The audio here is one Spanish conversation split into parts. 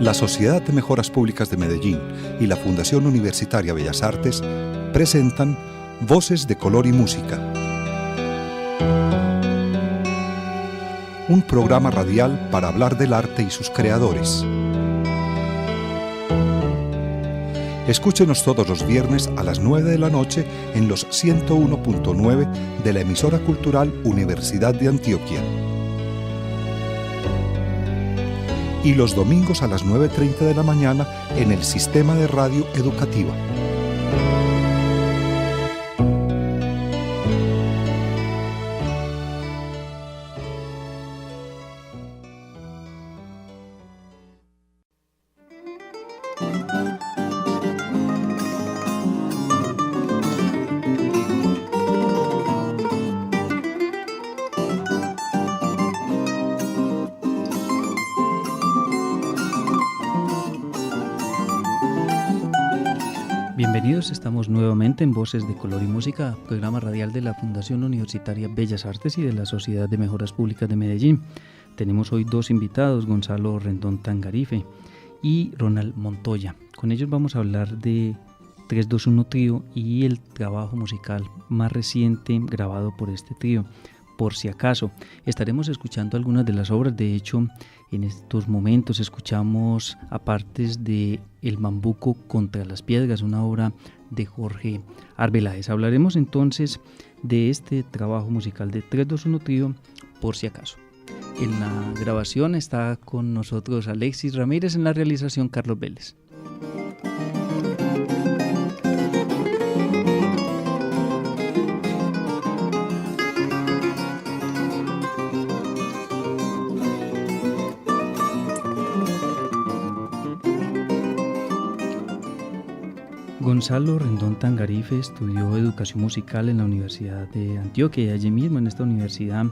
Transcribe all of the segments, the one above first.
La Sociedad de Mejoras Públicas de Medellín y la Fundación Universitaria Bellas Artes presentan Voces de Color y Música, un programa radial para hablar del arte y sus creadores. Escúchenos todos los viernes a las 9 de la noche en los 101.9 de la emisora cultural Universidad de Antioquia. Y los domingos a las 9:30 de la mañana en el Sistema de Radio Educativa. Bienvenidos, estamos nuevamente en Voces de Color y Música, programa radial de la Fundación Universitaria Bellas Artes y de la Sociedad de Mejoras Públicas de Medellín. Tenemos hoy dos invitados, Gonzalo Rendón Tangarife y Ronald Montoya. Con ellos vamos a hablar de 321 Trío y el trabajo musical más reciente grabado por este trío, Por si acaso. Estaremos escuchando algunas de las obras, de hecho en estos momentos escuchamos a partes de El Bambuco contra las Piedras, una obra de Jorge Arbeláez. Hablaremos entonces de este trabajo musical de 321 Trío, Por si acaso. En la grabación está con nosotros Alexis Ramírez, en la realización Carlos Vélez. Gonzalo Rendón Tangarife estudió educación musical en la Universidad de Antioquia y allí mismo en esta universidad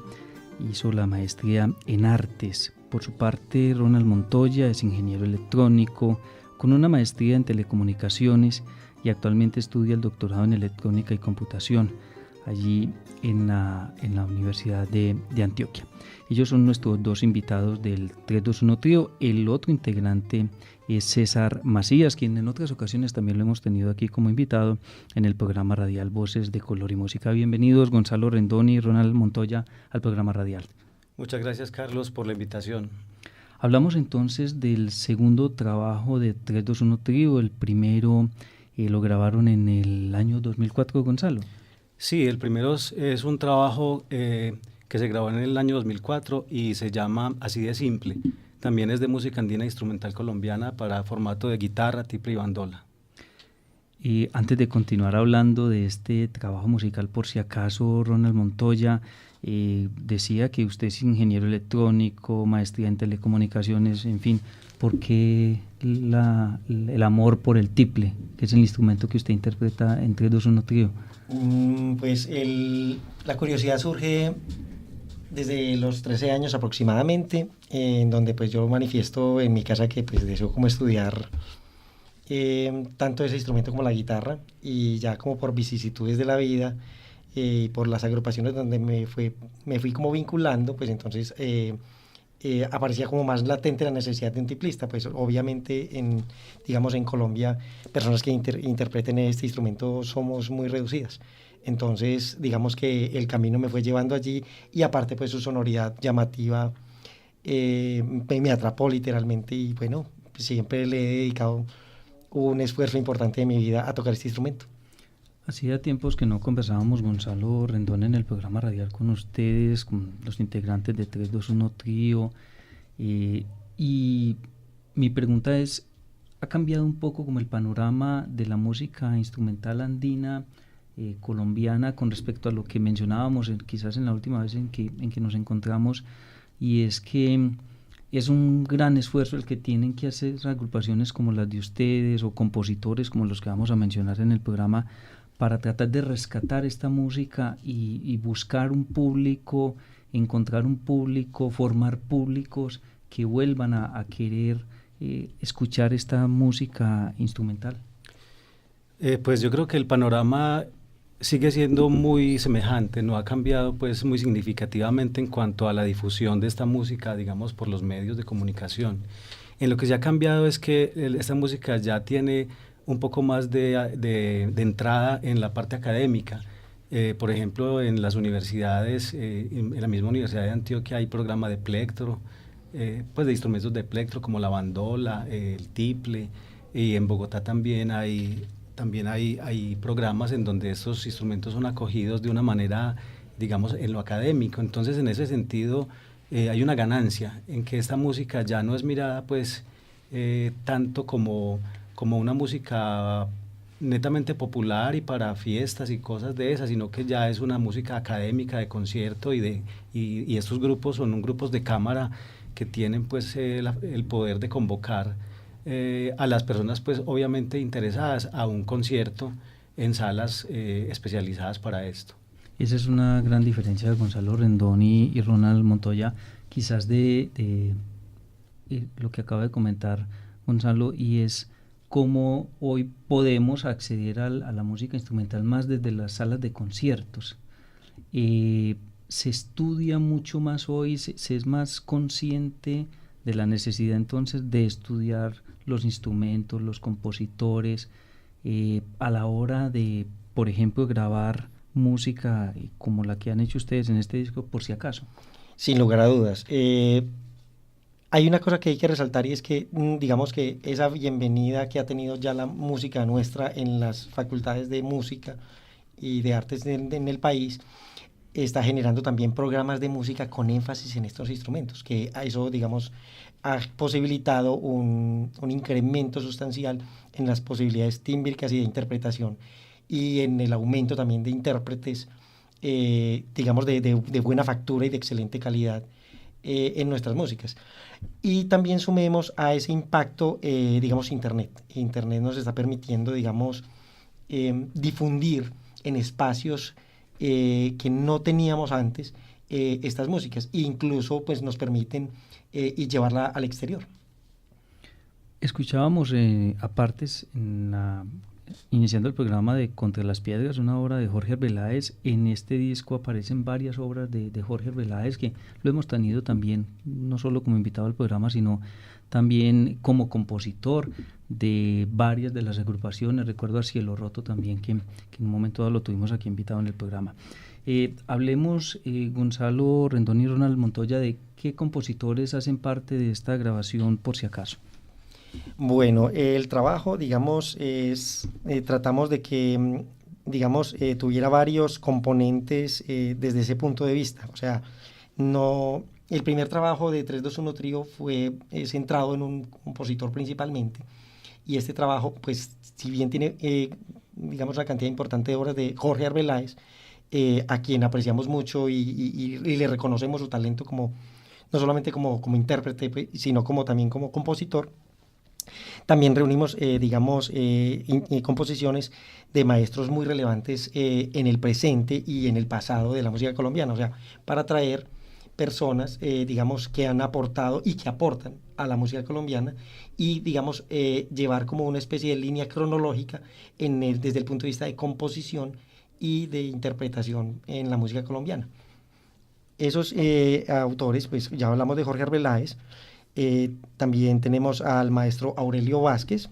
hizo la maestría en artes. Por su parte, Ronald Montoya es ingeniero electrónico con una maestría en telecomunicaciones y actualmente estudia el doctorado en electrónica y computación allí en la Universidad de Antioquia. Ellos son nuestros dos invitados del 321 Trío. El otro integrante es César Macías, quien en otras ocasiones también lo hemos tenido aquí como invitado en el programa radial Voces de Color y Música. Bienvenidos Gonzalo Rendón y Ronald Montoya al programa radial. Muchas gracias, Carlos, por la invitación. Hablamos entonces del segundo trabajo de 321 Trío. El primero lo grabaron en el año 2004, Gonzalo. Sí, el primero es un trabajo que se grabó en el año 2004 y se llama Así de Simple. También es de música andina instrumental colombiana para formato de guitarra, tiple y bandola. Y antes de continuar hablando de este trabajo musical, por si acaso, Ronald Montoya decía que usted es ingeniero electrónico, maestría en telecomunicaciones, en fin, ¿por qué el amor por el tiple, que es el instrumento que usted interpreta en 321 Trío? Pues la curiosidad surge desde los 13 años aproximadamente, en donde pues yo manifiesto en mi casa que pues deseo como estudiar tanto ese instrumento como la guitarra, y ya como por vicisitudes de la vida y por las agrupaciones donde me fui como vinculando, pues entonces aparecía como más latente la necesidad de un tiplista. Pues obviamente en Colombia personas que interpreten este instrumento somos muy reducidas. Entonces, digamos que el camino me fue llevando allí, y aparte pues su sonoridad llamativa me atrapó literalmente, y bueno, siempre le he dedicado un esfuerzo importante de mi vida a tocar este instrumento. Hacía tiempos que no conversábamos, Gonzalo Rendón, en el programa radial con ustedes, con los integrantes de 321 Trío, y mi pregunta es, ¿ha cambiado un poco como el panorama de la música instrumental andina colombiana con respecto a lo que mencionábamos quizás en la última vez en que nos encontramos? Y es que es un gran esfuerzo el que tienen que hacer agrupaciones como las de ustedes o compositores como los que vamos a mencionar en el programa para tratar de rescatar esta música y buscar un público, encontrar un público, formar públicos que vuelvan a querer escuchar esta música instrumental. Pues yo creo que el panorama sigue siendo muy semejante, no ha cambiado pues muy significativamente en cuanto a la difusión de esta música, digamos, por los medios de comunicación. En lo que se ha cambiado es que esta música ya tiene un poco más de entrada en la parte académica. Por ejemplo, en las universidades, en la misma Universidad de Antioquia hay programa de plectro, pues de instrumentos de plectro como la bandola, el tiple, y en Bogotá también hay programas en donde estos instrumentos son acogidos de una manera, digamos, en lo académico. Entonces, en ese sentido, hay una ganancia en que esta música ya no es mirada, pues, tanto como una música netamente popular y para fiestas y cosas de esas, sino que ya es una música académica de concierto y estos grupos son grupos de cámara que tienen pues el poder de convocar a las personas pues obviamente interesadas a un concierto en salas especializadas para esto. Esa es una gran diferencia de Gonzalo Rendón y Ronald Montoya, quizás de lo que acaba de comentar Gonzalo, y es cómo hoy podemos acceder a la música instrumental más desde las salas de conciertos. Se estudia mucho más hoy, se es más consciente de la necesidad entonces de estudiar los instrumentos, los compositores, a la hora de, por ejemplo, grabar música como la que han hecho ustedes en este disco, por si acaso. Sin lugar a dudas. Hay una cosa que hay que resaltar y es que, digamos que esa bienvenida que ha tenido ya la música nuestra en las facultades de música y de artes en el país, está generando también programas de música con énfasis en estos instrumentos, que a eso, digamos, ha posibilitado un incremento sustancial en las posibilidades tímbricas y de interpretación y en el aumento también de intérpretes, digamos, de buena factura y de excelente calidad en nuestras músicas. Y también sumemos a ese impacto, digamos, Internet. Internet nos está permitiendo, digamos, difundir en espacios que no teníamos antes estas músicas, e incluso pues nos permiten y llevarla al exterior. Escuchábamos apartes iniciando el programa de Contra las Piedras, una obra de Jorge Arbeláez. En este disco aparecen varias obras de Jorge Arbeláez, que lo hemos tenido también, no solo como invitado al programa, sino también como compositor de varias de las agrupaciones. Recuerdo a Cielo Roto también, que en un momento dado lo tuvimos aquí invitado en el programa. Hablemos, Gonzalo Rendón y Ronald Montoya, de qué compositores hacen parte de esta grabación, por si acaso. Bueno, el trabajo, digamos, tratamos de que, digamos, tuviera varios componentes desde ese punto de vista. O sea, el primer trabajo de 3-2-1 Trío fue centrado en un compositor principalmente, y este trabajo, pues, si bien tiene, digamos, una cantidad importante de obras de Jorge Arbeláez, a quien apreciamos mucho y le reconocemos su talento no solamente como intérprete, sino también como compositor. También reunimos, digamos, composiciones de maestros muy relevantes en el presente y en el pasado de la música colombiana, o sea, para traer personas, digamos, que han aportado y que aportan a la música colombiana y, digamos, llevar como una especie de línea cronológica desde el punto de vista de composición y de interpretación en la música colombiana. Esos autores, pues ya hablamos de Jorge Arbeláez. También tenemos al maestro Aurelio Vázquez,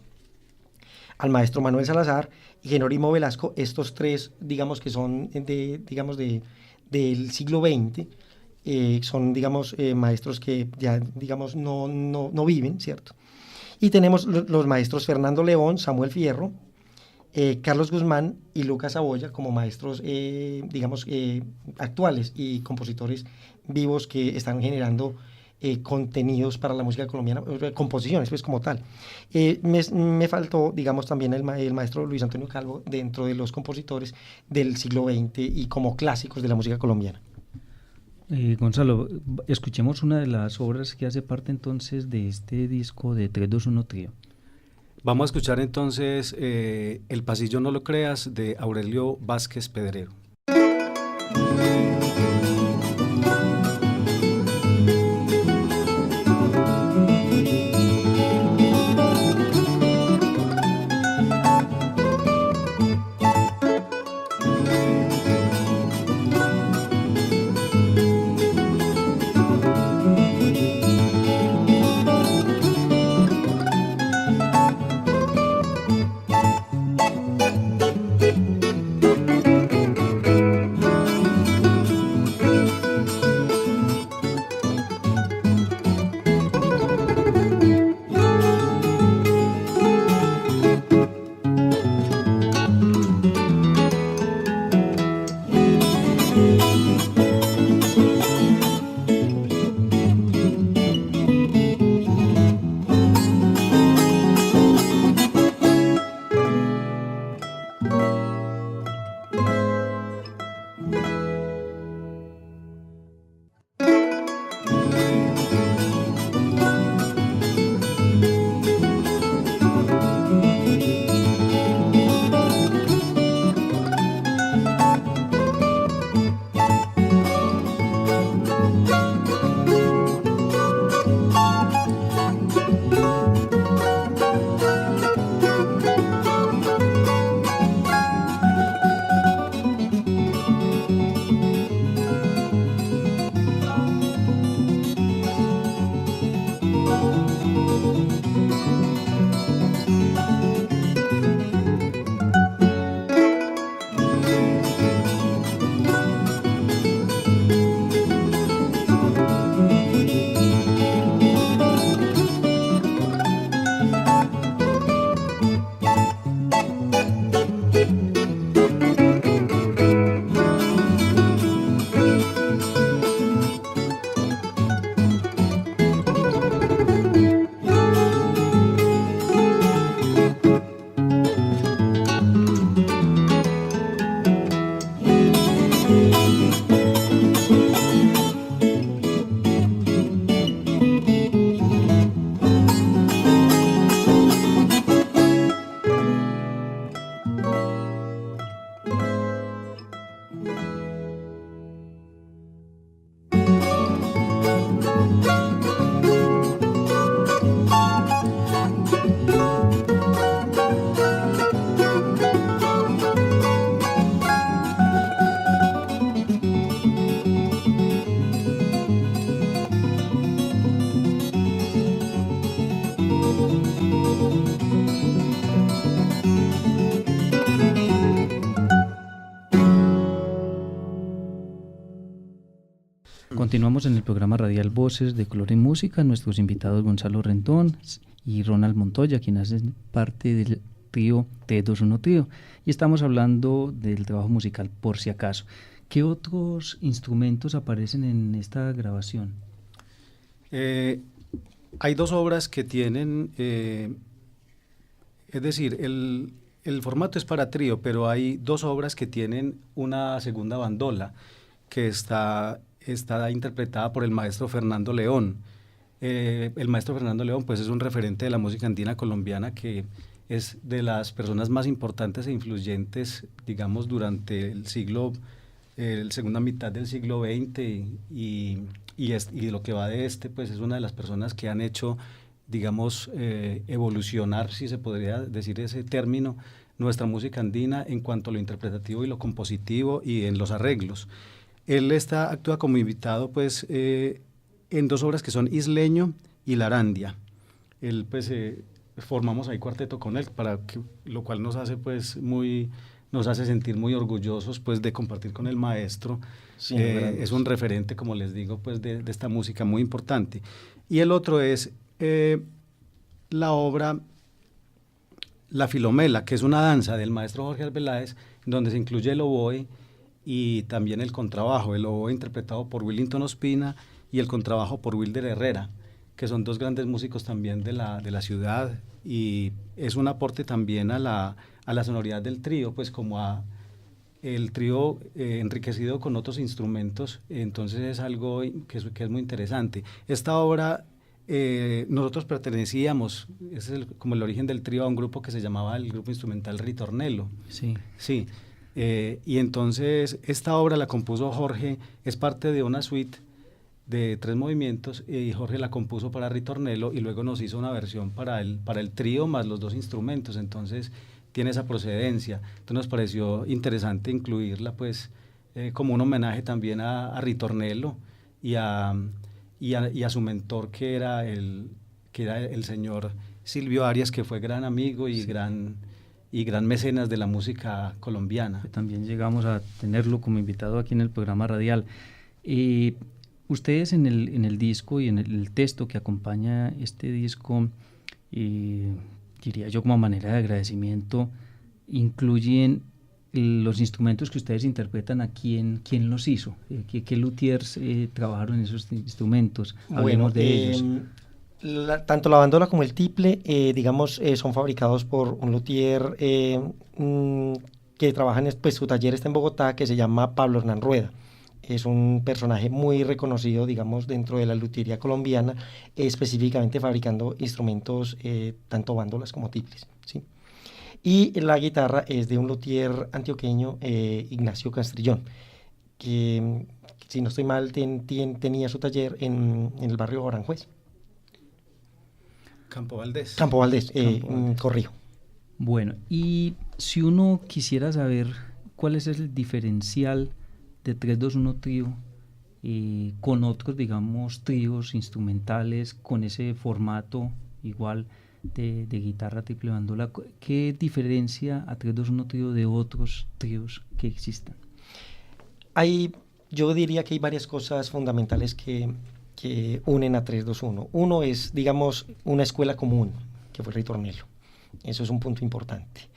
al maestro Manuel Salazar y Jerónimo Velasco. Estos tres, digamos, que son del siglo XX, son, digamos, maestros que ya, digamos, no viven, ¿cierto? Y tenemos los maestros Fernando León, Samuel Fierro, Carlos Guzmán y Lucas Saboya como maestros, digamos, actuales y compositores vivos que están generando contenidos para la música colombiana, composiciones pues como tal. Me faltó, digamos, también el maestro Luis Antonio Calvo dentro de los compositores del siglo XX y como clásicos de la música colombiana. Gonzalo, escuchemos una de las obras que hace parte entonces de este disco de 3-2-1 Trío. Vamos a escuchar entonces El pasillo no lo creas, de Aurelio Vázquez Pedrero. Continuamos en el programa radial Voces de Color y Música. Nuestros invitados Gonzalo Rendón y Ronald Montoya, quienes hacen parte del trío T21 Trío. Y estamos hablando del trabajo musical Por Si Acaso. ¿Qué otros instrumentos aparecen en esta grabación? Hay dos obras que tienen, es decir, el formato es para trío, pero hay dos obras que tienen una segunda bandola que está interpretada por el maestro Fernando León. El maestro Fernando León pues es un referente de la música andina colombiana, que es de las personas más importantes e influyentes, digamos, durante el segunda mitad del siglo XX y lo que va de pues es una de las personas que han hecho, digamos, evolucionar, si se podría decir ese término, nuestra música andina en cuanto a lo interpretativo y lo compositivo y en los arreglos. Él actúa como invitado pues en dos obras que son Isleño y Larandia. Él pues formamos ahí cuarteto con él, lo cual nos hace sentir muy orgullosos pues de compartir con el maestro. Sí, es un referente, como les digo, pues de esta música muy importante. Y el otro es la obra La Filomela, que es una danza del maestro Jorge Arbeláez, donde se incluye el oboe y también el contrabajo. El oboe interpretado por Willington Ospina y el contrabajo por Wilder Herrera, que son dos grandes músicos también de la ciudad, y es un aporte también a la sonoridad del trío, pues como el trío enriquecido con otros instrumentos. Entonces es algo que es muy interesante. Esta obra, nosotros pertenecíamos, ese es como el origen del trío, a un grupo que se llamaba el grupo instrumental Ritornello. Sí. Sí. Y entonces esta obra la compuso Jorge, es parte de una suite de 3 movimientos, y Jorge la compuso para Ritornello y luego nos hizo una versión para el trío más los 2 instrumentos. Entonces tiene esa procedencia. Entonces nos pareció interesante incluirla pues como un homenaje también a Ritornello y a su mentor, que era el señor Silvio Arias, que fue gran amigo y gran mecenas de la música colombiana. También llegamos a tenerlo como invitado aquí en el programa radial. Ustedes en el disco y en el texto que acompaña este disco, diría yo como manera de agradecimiento, incluyen los instrumentos que ustedes interpretan. ¿A quién los hizo? ¿Qué luthiers trabajaron en esos instrumentos? Hablemos de ellos. Tanto la bandola como el tiple, digamos, son fabricados por un luthier que trabaja pues su taller está en Bogotá, que se llama Pablo Hernán Rueda. Es un personaje muy reconocido, digamos, dentro de la luthiería colombiana, específicamente fabricando instrumentos, tanto bandolas como tiples, ¿sí? Y la guitarra es de un luthier antioqueño, Ignacio Castrillón, que, si no estoy mal, tenía su taller en el barrio Aranjuez. Campo Valdés. Corrijo. Bueno, y si uno quisiera saber cuál es el diferencial de 321 Trío con otros, digamos, tríos instrumentales con ese formato igual de guitarra, tiple, bandola, ¿qué diferencia a 321 Trío de otros tríos que existan? Yo diría que hay varias cosas fundamentales que unen a 321. Uno es, digamos, una escuela común, que fue Ritornello. Eso es un punto importante.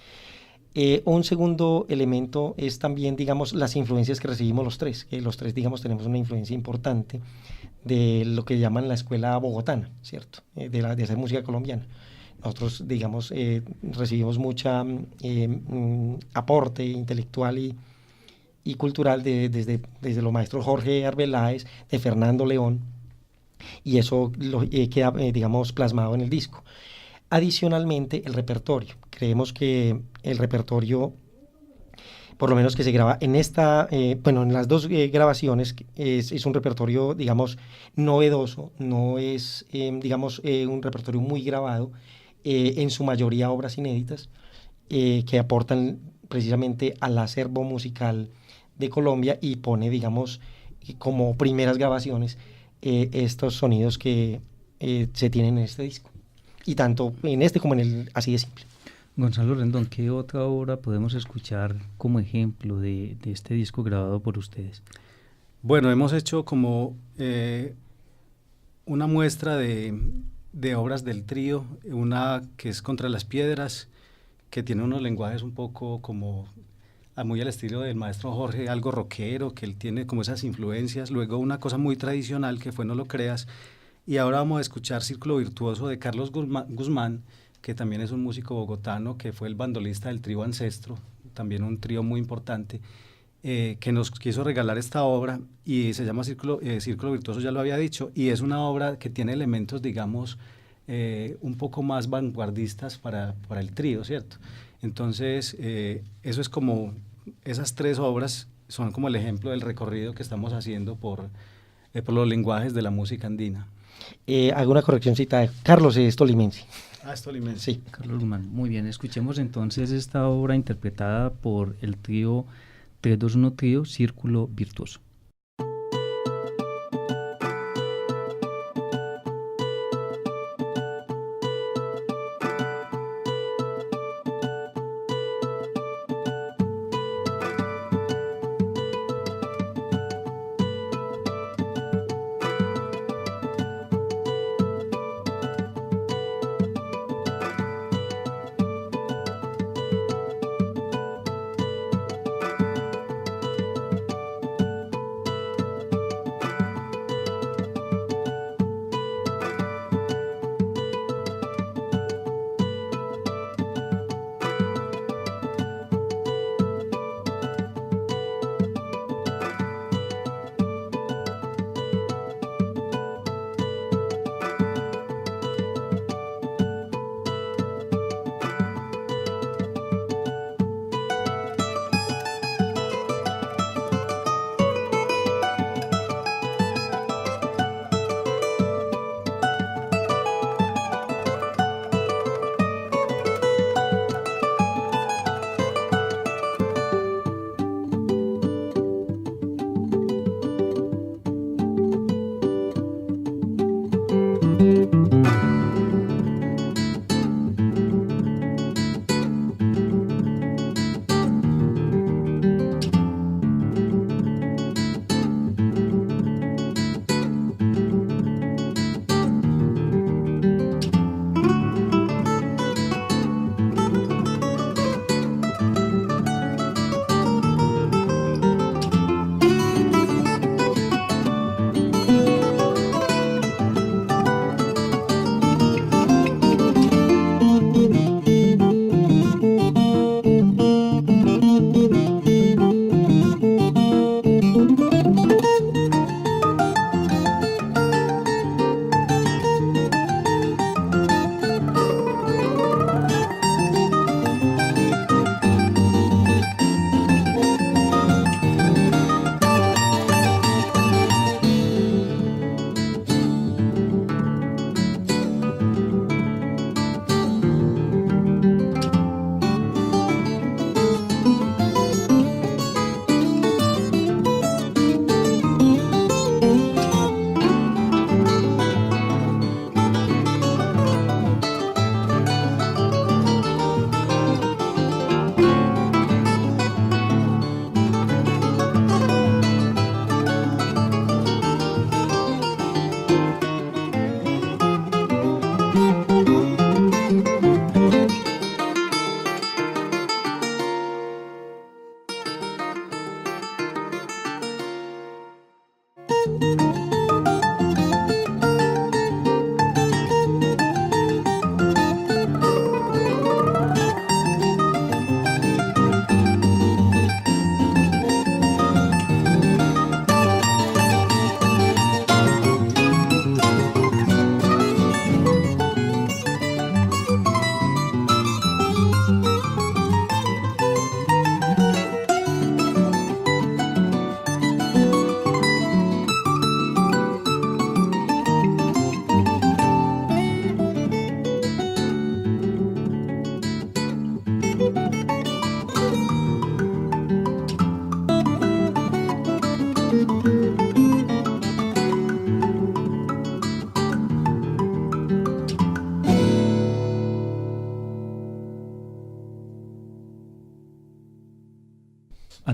Un segundo elemento es también, digamos, las influencias que recibimos los tres, que los tres, digamos, tenemos una influencia importante de lo que llaman la escuela bogotana, ¿cierto? De esa música colombiana. Nosotros, digamos, recibimos mucha aporte intelectual y cultural desde los maestros Jorge Arbeláez, de Fernando León, y eso queda, digamos, plasmado en el disco. Adicionalmente, el repertorio. Creemos que el repertorio, por lo menos que se graba en en las 2 grabaciones, es un repertorio, digamos, novedoso, no es, digamos, un repertorio muy grabado, en su mayoría obras inéditas, que aportan precisamente al acervo musical de Colombia, y pone, digamos, como primeras grabaciones estos sonidos que se tienen en este disco, y tanto en este como en el Así de Simple. Gonzalo Rendón, ¿qué otra obra podemos escuchar como ejemplo de este disco grabado por ustedes? Bueno, hemos hecho como una muestra de obras del trío, una que es Contra las Piedras, que tiene unos lenguajes un poco como muy al estilo del maestro Jorge, algo rockero, que él tiene como esas influencias. Luego una cosa muy tradicional que fue No lo creas. Y ahora vamos a escuchar Círculo Virtuoso de Carlos Guzmán, que también es un músico bogotano, que fue el bandolista del trío Ancestro, también un trío muy importante, que nos quiso regalar esta obra y se llama Círculo Virtuoso, ya lo había dicho, y es una obra que tiene elementos, digamos, un poco más vanguardistas para el trío, ¿cierto? Entonces, eso es como, esas tres obras son como el ejemplo del recorrido que estamos haciendo por los lenguajes de la música andina. Hago una correccióncita. Carlos es tolimense. Ah, es tolimense. Sí. Carlos Guzmán, muy bien, escuchemos entonces esta obra interpretada por el trío 321 Trío, Círculo Virtuoso.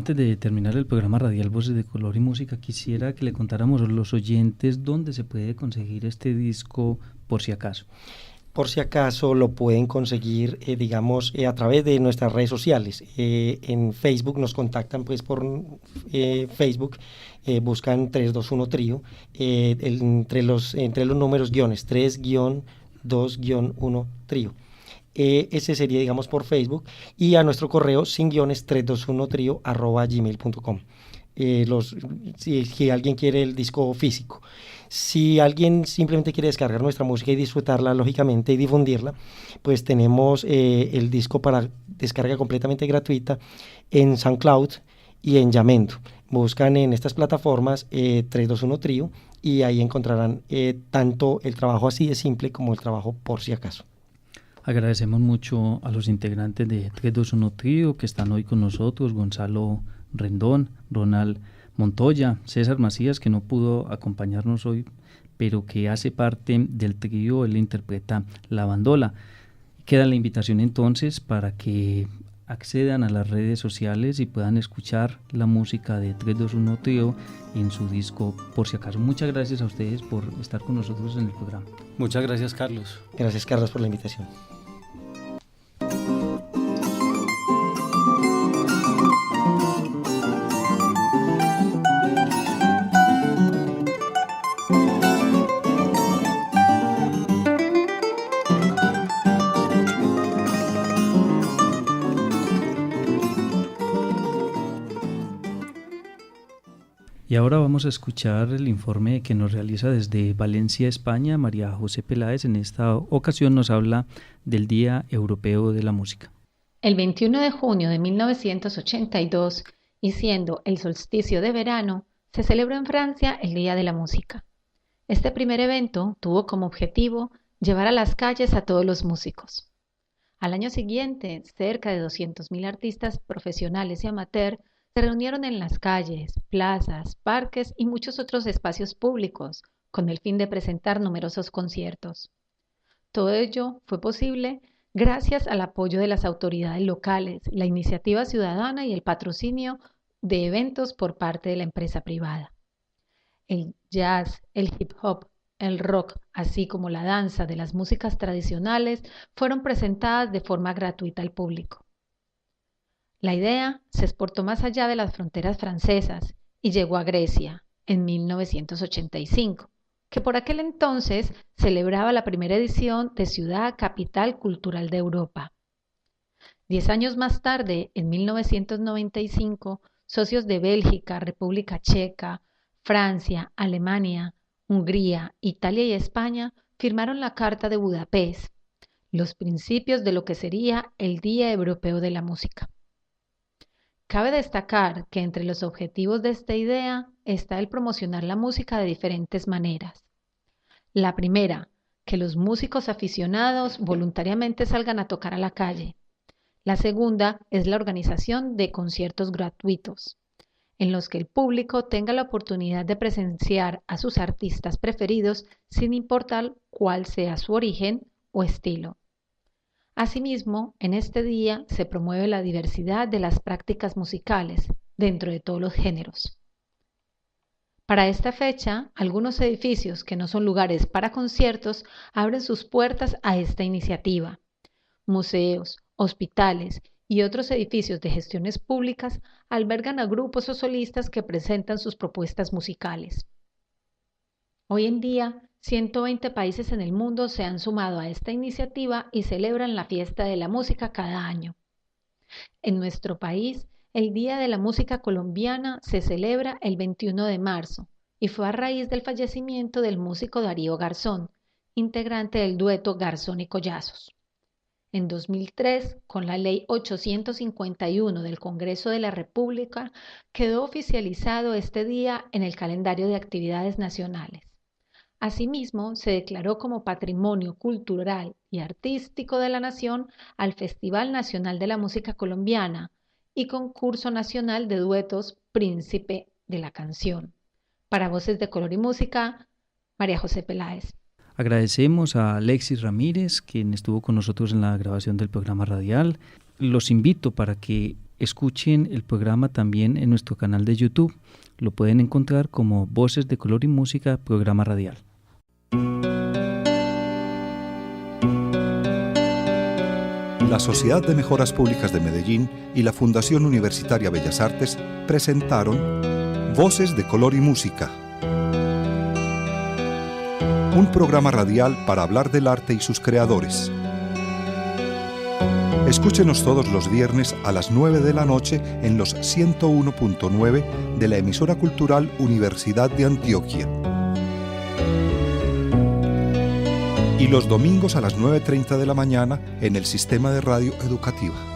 Antes de terminar el programa radial Voces de Color y Música, quisiera que le contáramos a los oyentes dónde se puede conseguir este disco, por si acaso. Por si acaso lo pueden conseguir, a través de nuestras redes sociales. En Facebook nos contactan pues por Facebook, buscan 321 Trío, entre los números guiones 3-2-1 Trío. Ese sería, digamos, por Facebook, y a nuestro correo sin guiones 321trio@gmail.com. Si alguien quiere el disco físico. Si alguien simplemente quiere descargar nuestra música y disfrutarla, lógicamente, y difundirla, pues tenemos el disco para descarga completamente gratuita en SoundCloud y en Jamendo. Buscan en estas plataformas 321 Trío y ahí encontrarán tanto el trabajo así de simple como el trabajo por si acaso. Agradecemos mucho a los integrantes de 321 Trío que están hoy con nosotros: Gonzalo Rendón, Ronald Montoya, César Macías, que no pudo acompañarnos hoy, pero que hace parte del trío. Él interpreta la bandola. Queda la invitación entonces para que accedan a las redes sociales y puedan escuchar la música de 321 Trío en su disco Por si acaso. Muchas gracias a ustedes por estar con nosotros en el programa. Muchas gracias, Carlos. Gracias, Carlos, por la invitación. Y ahora vamos a escuchar el informe que nos realiza desde Valencia, España, María José Peláez. En esta ocasión nos habla del Día Europeo de la Música. El 21 de junio de 1982, y siendo el solsticio de verano, se celebró en Francia el Día de la Música. Este primer evento tuvo como objetivo llevar a las calles a todos los músicos. Al año siguiente, cerca de 200.000 artistas profesionales y amateurs se reunieron en las calles, plazas, parques y muchos otros espacios públicos con el fin de presentar numerosos conciertos. Todo ello fue posible gracias al apoyo de las autoridades locales, la iniciativa ciudadana y el patrocinio de eventos por parte de la empresa privada. El jazz, el hip hop, el rock, así como la danza de las músicas tradicionales fueron presentadas de forma gratuita al público. La idea se exportó más allá de las fronteras francesas y llegó a Grecia en 1985, que por aquel entonces celebraba la primera edición de Ciudad Capital Cultural de Europa. 10 años más tarde, en 1995, socios de Bélgica, República Checa, Francia, Alemania, Hungría, Italia y España firmaron la Carta de Budapest, los principios de lo que sería el Día Europeo de la Música. Cabe destacar que entre los objetivos de esta idea está el promocionar la música de diferentes maneras. La primera, que los músicos aficionados voluntariamente salgan a tocar a la calle. La segunda es la organización de conciertos gratuitos, en los que el público tenga la oportunidad de presenciar a sus artistas preferidos sin importar cuál sea su origen o estilo. Asimismo, en este día se promueve la diversidad de las prácticas musicales dentro de todos los géneros. Para esta fecha, algunos edificios que no son lugares para conciertos abren sus puertas a esta iniciativa. Museos, hospitales y otros edificios de gestiones públicas albergan a grupos o solistas que presentan sus propuestas musicales. Hoy en día, 120 países en el mundo se han sumado a esta iniciativa y celebran la fiesta de la música cada año. En nuestro país, el Día de la Música Colombiana se celebra el 21 de marzo y fue a raíz del fallecimiento del músico Darío Garzón, integrante del dueto Garzón y Collazos. En 2003, con la Ley 851 del Congreso de la República, quedó oficializado este día en el calendario de actividades nacionales. Asimismo, se declaró como Patrimonio Cultural y Artístico de la Nación al Festival Nacional de la Música Colombiana y Concurso Nacional de Duetos Príncipe de la Canción. Para Voces de Color y Música, María José Peláez. Agradecemos a Alexis Ramírez, quien estuvo con nosotros en la grabación del programa radial. Los invito para que escuchen el programa también en nuestro canal de YouTube. Lo pueden encontrar como Voces de Color y Música, programa radial. La Sociedad de Mejoras Públicas de Medellín y la Fundación Universitaria Bellas Artes presentaron Voces de Color y Música, un programa radial para hablar del arte y sus creadores. Escúchenos todos los viernes a las 9 de la noche en los 101.9 de la emisora cultural Universidad de Antioquia. Y los domingos a las 9:30 de la mañana en el Sistema de Radio Educativa.